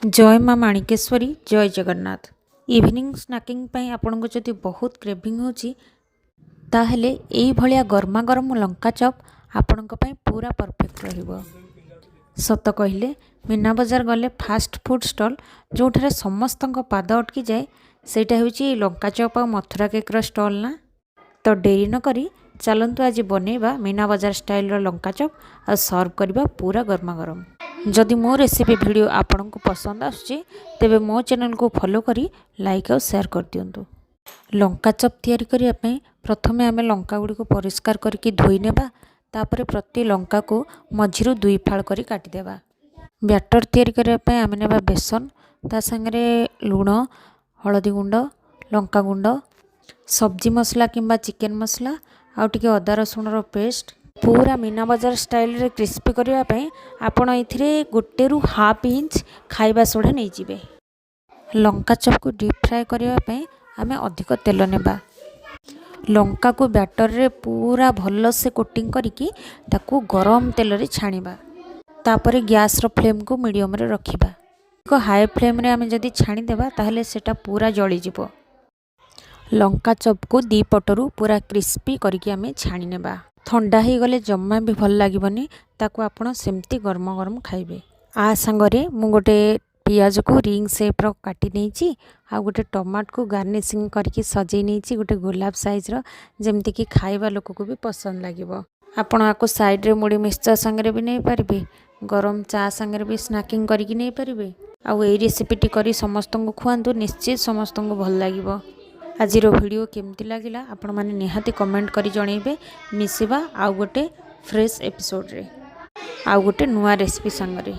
जय माँ माणिकेश्वरी जय जगन्नाथ। इवनिंग स्नाकिंग पाई आपन को जदि बहुत क्रेविंग होची ताहले एई भलिया गरमा गरम लंका चप आपन को पाई पूरा परफेक्ट रहिबो। सत कहले मीना बजार गले फास्ट फूड स्टॉल जोठारे समस्तंक पाद अटकी जाए सेटा हेउची लंका चप आ मथुरा केक रो स्टॉल ना। तो डेरी न करी चलतु आज बनैबा मीना बजार स्टाइल रो लंका चप आ सर्व करबा पूरा गरमा गरम। जदि मो रेसिपी वीडियो आपन को पसंद आसुची तेबे मो चैनल को फॉलो करी लाइक और शेयर कर दियंतु। लंका चप तैयारी करिया पई प्रथमे आमे लंका गुडी को परिष्कार करके धोई नेबा। तापरे प्रति लंका को मझिरु दुई फाळ करी काटी देबा। बैटर तैयारी करिया पई आमे नेबा बेसन ता संगरे लूण हळदी गुंड लंका गुंड सब्जी मसला किंबा चिकन मसला आउ टिके अदा रसुण रो पेस्ट पूरा मीना बजार स्टाइल रे क्रिस्पी करिया पई आपण एथिरे गोटे रु हाफ इंच खाइबा सोडा नै जिवे। लंका चप को डीप फ्राई करिया पई आमे अधिक तेल नेबा। लंका को बैटर रे पूरा भल से कोटिंग करिकी ताकू गरम तेल रे छाणीबा। तापरे गैस रो फ्लेम को मीडियम रे रखिबा। को हाई फ्लेम रे आमे जदी छाणी देबा ताहले सेटा पूरा जळी जिवो। लंका चप को दी पटरू पूरा क्रिस्पी करके आमे छाणी नेबा। ठंडा ही गले जम्मा भी भल लागिबनी ताकू आपण सेमती गरम गरम खाइबे। आ संगरे मु गोटे पियाज को रिंग शेप रो काटी नेची आ गोटे टमाटो को गार्निशिंग करके सजै नेची गोटे गुलाब साइज रो जेमती कि खाइबा लोक को भी पसंद लागिबो। आपण आको साइड रे मुड़ी मिक्सचर संगरे भी नै परिबे गरम चा संगरे भी स्नैकिंग करके नै परिबे। आ एई रेसिपीटी करी समस्तन को खुआंतु निश्चित समस्तन को भल लागिबो। आजिर वीडियो केमती लगिला आपण माने निहाती कमेंट करी जणैबे। मिसिबा आउ गोटे फ्रेश एपिसोड रे आउ गोटे नुआ रेसिपी संगरे।